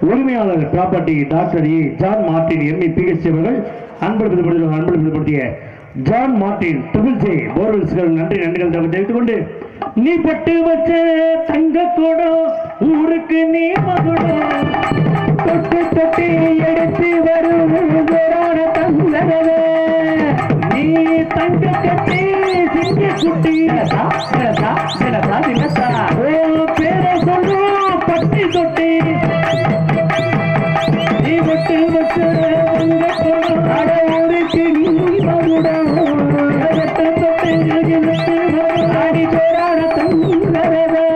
உரிமையாளர் property doctor A John Martin ME PhD அவர்கள் அன்பளிப்படுத்திய ஜான் மார்டின் ஜே போர்வெல்ஸ்கள் நன்றிகள் தெரிவித்துக் கொண்டு நீ பட்டு வச்ச தங்க கூடம் ஊருக்கு நீ மகுடம் தொட்டு தொட்டி எடுத்து வரும் தங்கரவே நீ தங்க கட்டி சிங்க குட்டி பேரை சொல்லும் பட்டி தொட்டி நீ பட்டு வச்ச தங்க கூடம் அட ஊருக்கு நீ மகுடம் தொட்டு தொட்டி ஆடி பேரான தங்கரவே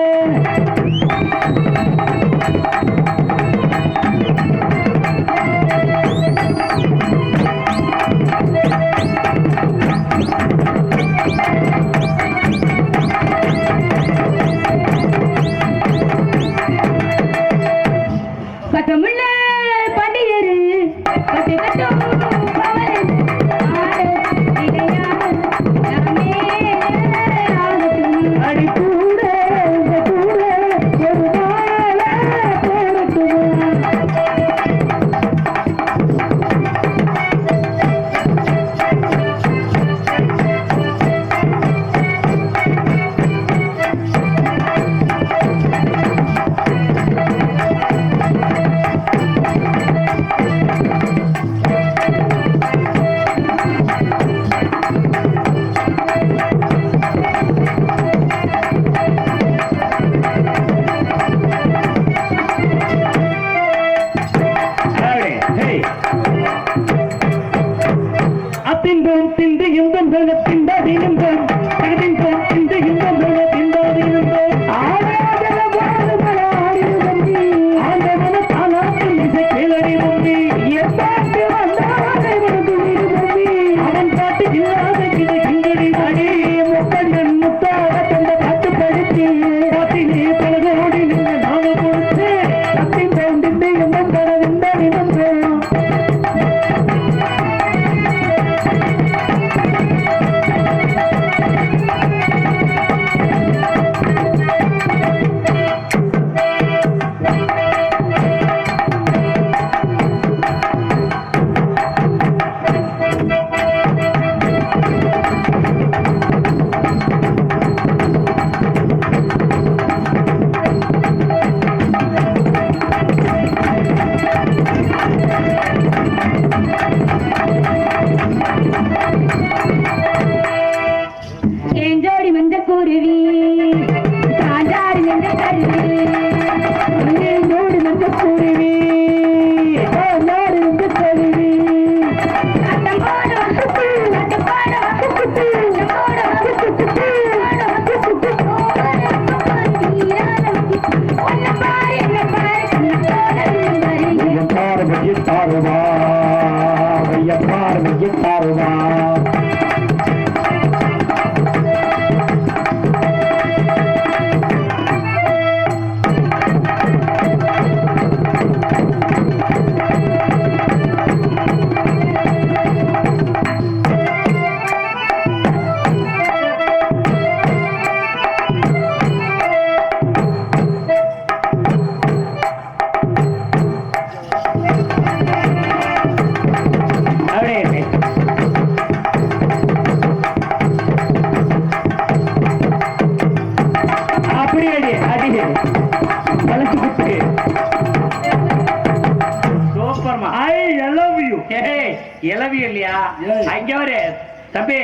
தம்பி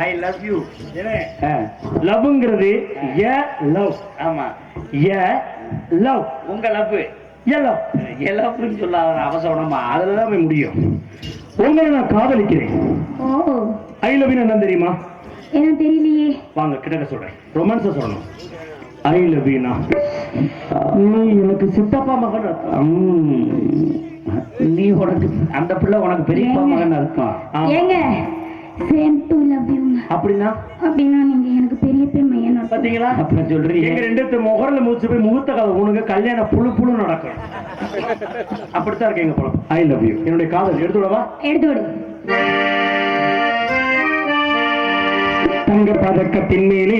ஐ லவ் யூ. லவ்ங்கிறது ஏ லவ். ஆமா ஏ லவ் உங்க லவ் லவ் லவ்னு சொல்லாத அவசரமா அதுலதான் போய் முடியும். உங்களை நான் காதலிக்கிறேன். ஐ லவ் யூ என்ன தெரியுமா? என்ன தெரியலையே. வாங்க கிட்டக்க சொல்றேன். ரொமான்ஸா சொல்லணும். ஐ லவ் யூ நீ எனக்கு சித்தப்பா மகன் அர்த்தம். நீ உனக்கு அந்த பிள்ளை உனக்கு பெரியப்பா மகன் அர்த்தம். ஏங்க சேம் டு லவ் யூ அப்படின்னா நீங்க எனக்கு பெரியப்பா மகன் அர்த்தம். பாத்தீங்களா? அப்ப சொல்றீங்க. எங்க ரெண்டு முகர்ல முடிச்சு போய் முகூர்த்த கால உனக்கு கல்யாணம் புழு புழு நடக்கும். அப்படித்தான் இருக்கு எங்க படம். ஐ லவ் யூ. என்னுடைய காதல் எடுத்து விடவா? எடுத்து விடு. தங்க பதக்கத்தின் மேலே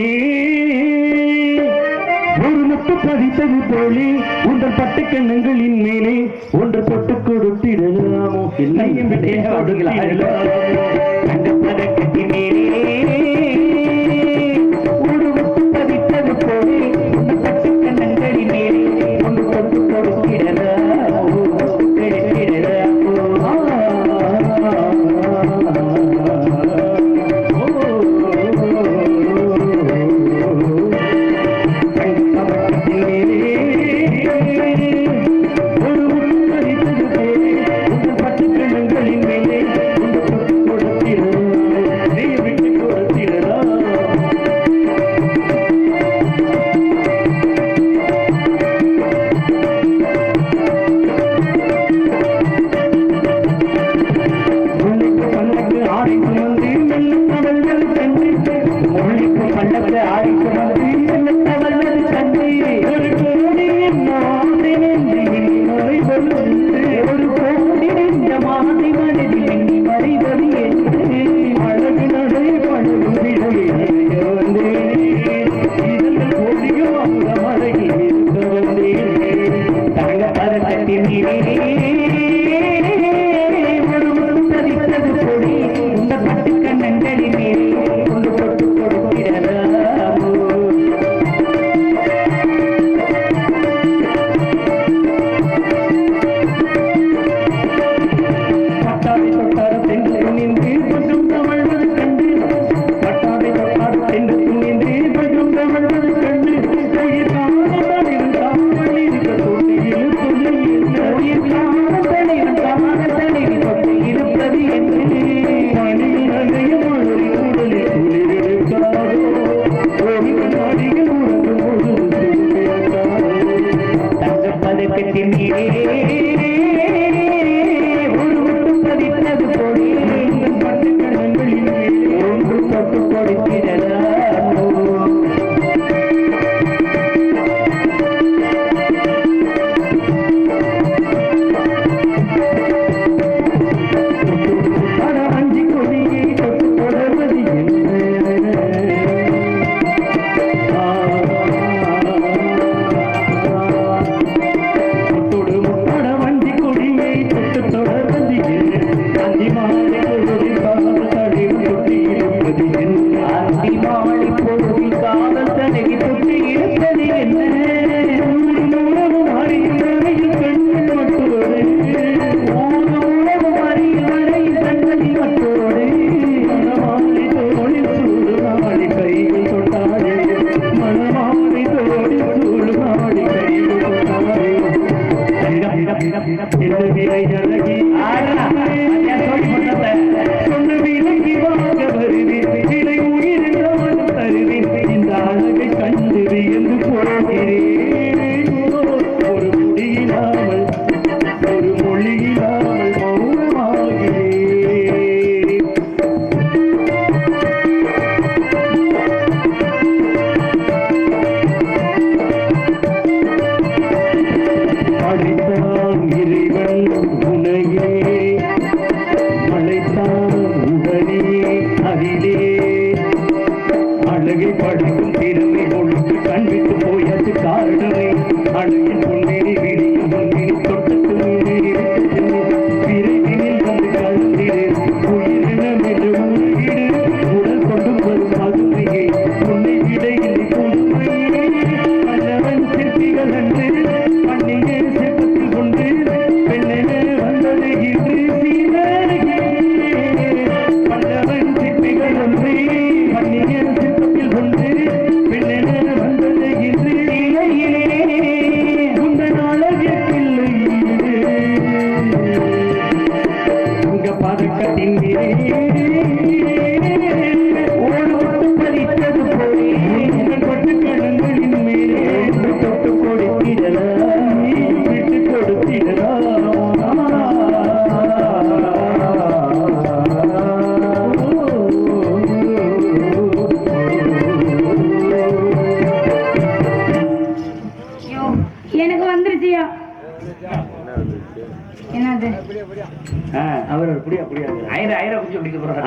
ஒரு முத்து பதித்தது போலே உங்கள் பட்டு கண்ணங்களின் மேலே ஒன்று தொட்டு கொடுத்திடலாமோ என்னையும் விட்டே அந்த பதக்கத்தின் மேலே ஒரு முத்து பதித்தது போலே உங்கள் பட்டு கண்ணங்களின் மேலே ஒன்று தொட்டு கொடுத்திடலாமோ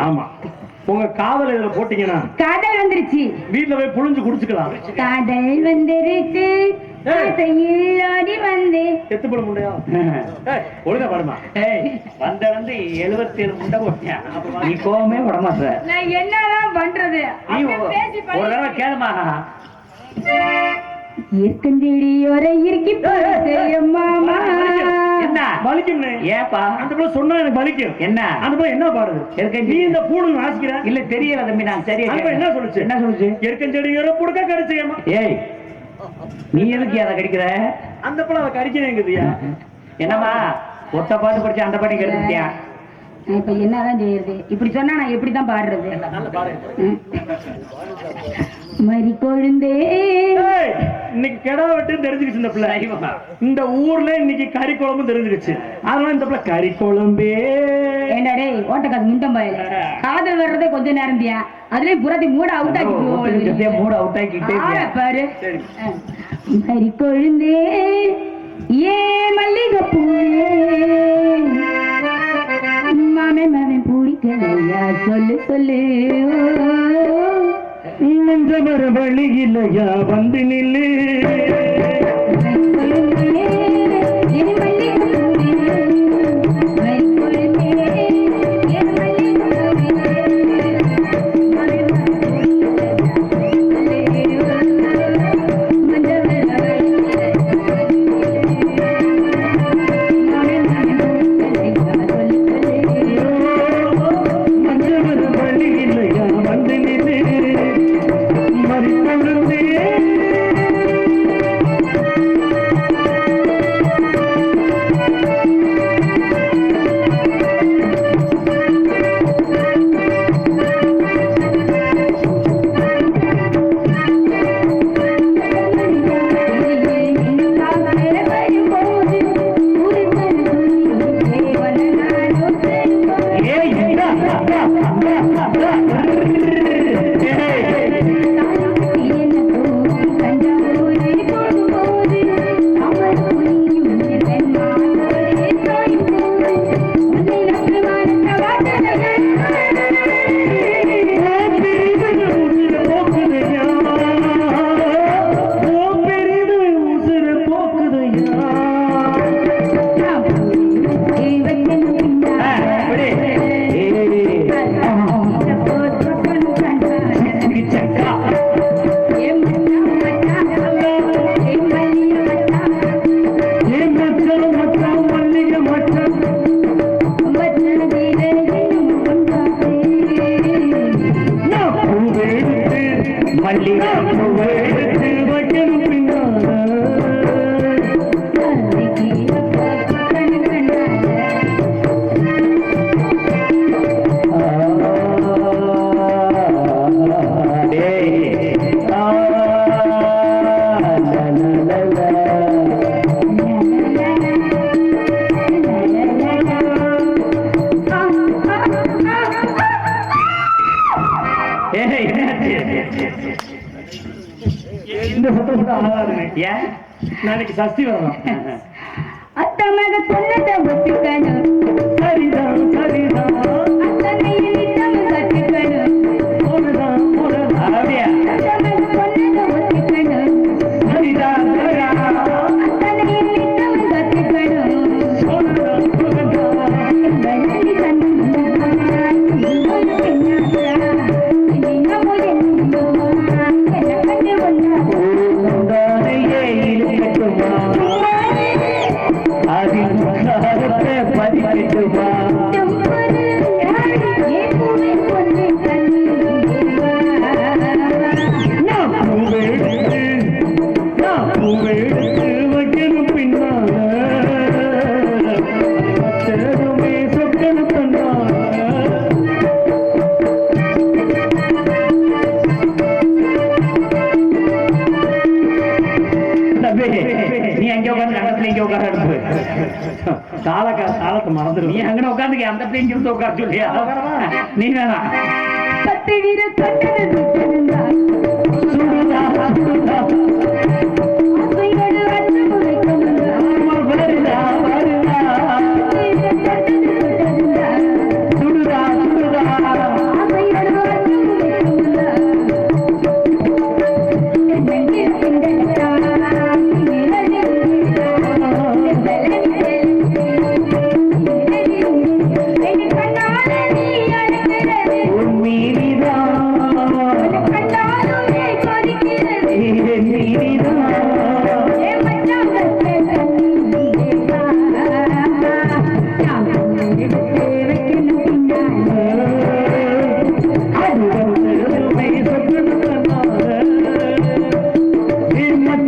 ஆமா உங்க காதல் இதுல போட்டீங்கன்னா காதல் வந்துருச்சு வீட்டுல போய் புழிஞ்சு குடிச்சுக்கலாம். காதல் வந்துருச்சு ஆசையில்லாடி வந்து செத்து போட முடியா ஒழுங்கா பாடுமா வந்து 77 முண்டை போட்டியா நீ கோவமே விட மாட்ட நான் என்னதான் பண்றது நீ ஒரு தடவை கேளுமா இருக்கஞ்செடியோர இருக்கி மாமா என்ன வலிக்கும் ஏப்பா அந்த பிள்ளை சொன்னா எனக்கு வலிக்கும் என்ன அந்த பிள்ளை என்ன பாடுது நீ இந்த பூணு வாசிக்கிற இல்ல தெரியல தம்பி நான் சரியா அந்த பிள்ளை என்ன சொல்லுச்சு என்ன சொல்லுச்சு எருக்கஞ்செடியோர புடுக்க கடிச்சேமா ஏய் நீ எதுக்கு அதை கடிக்கிற அந்த பிள்ளை அதை கடிக்கிறேங்குதுயா என்னம்மா ஒத்த பாட்டு படிச்சு அந்த பாட்டு கெடுத்துட்டியா இப்ப என்னதான் செய்யறது இப்படி சொன்னா நான் எப்படிதான் பாடுறது மறி கொழுந்தே இன்னைக்கு கெடா வெட்டு தெரிஞ்சுக்கிச்சு இந்த பிள்ளை இந்த ஊர்ல இன்னைக்கு கறி குழம்பு தெரிஞ்சுக்கிச்சு அதனால இந்த பிள்ளை கறி குழம்பே ஏண்டா டேய் ஓட்டக்காது முண்டம் பாயல காதல் வர்றதே கொஞ்ச நேரம் தியா அதுலயும் புறத்தி மூட அவுட் ஆக்கி மூட அவுட் ஆக்கிட்டே பாரு மறி கொழுந்தே ஏ மல்லிகைப்பூ மாமே மாமே பிடிக்கலையா சொல்லு சொல்லு நெஞ்ச மர வழி இல்லையா வந்து நில்லு இந்த சத்தம் ஆகாது நாளைக்கு சஷ்டி வரலாம் அத்தமாக சொன்னதை ஒத்துக்கணும் சரிதான் சரிதான் அத்தனையில் நித்தம் கத்துக்கணும் போதுதான் போதுதான் அப்படியா அத்தமாக சொன்னதை ஒத்துக்கணும் சரிதான் சரிதான் அத்தனையில் நித்தம் கத்துக்கணும் போதுதான் போதுதான் வெள்ளி கண்ணா இன்னொரு பெண்ணாசா இன்னமோ என்னமோ என்ன கண்டு ஒன்னா உந்தானையே இழுக்கட்டுமா அதில் காரத்தை பதிக்கட்டுமா வைக்கணும் பின்னால சொக்கணும் தந்தால நீ அங்க உட்காந்து அந்த பிள்ளை இங்க உட்காந்து காலத்தை மறந்துடும் நீ அங்க உட்காந்துக்க அந்த பிள்ளை இங்க உட்காந்து சொல்லியா நீ வேணாம் பத்து வீர தொட்டது சுடுதா சுடுதா ஆசையோடு அச்சு முளைக்கும் வருதா வருதா சுடுதா சுடுதா ஆசையோடு அச்சு முளைக்கும்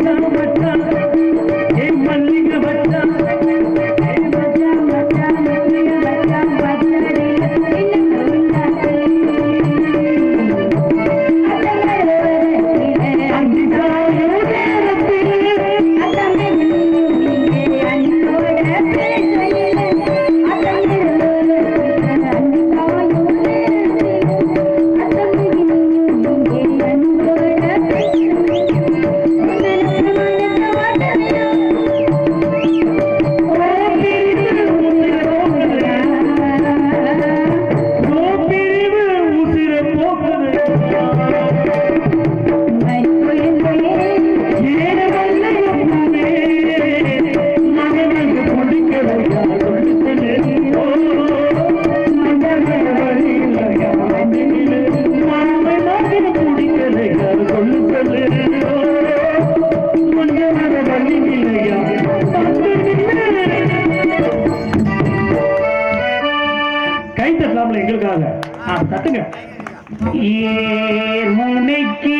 மச்சான் மச்சான் ஏ மல்லிகை மச்சான் கை தட்டலாம்ல எங்களுக்காக தட்டுங்க ஏர் முனைக்கு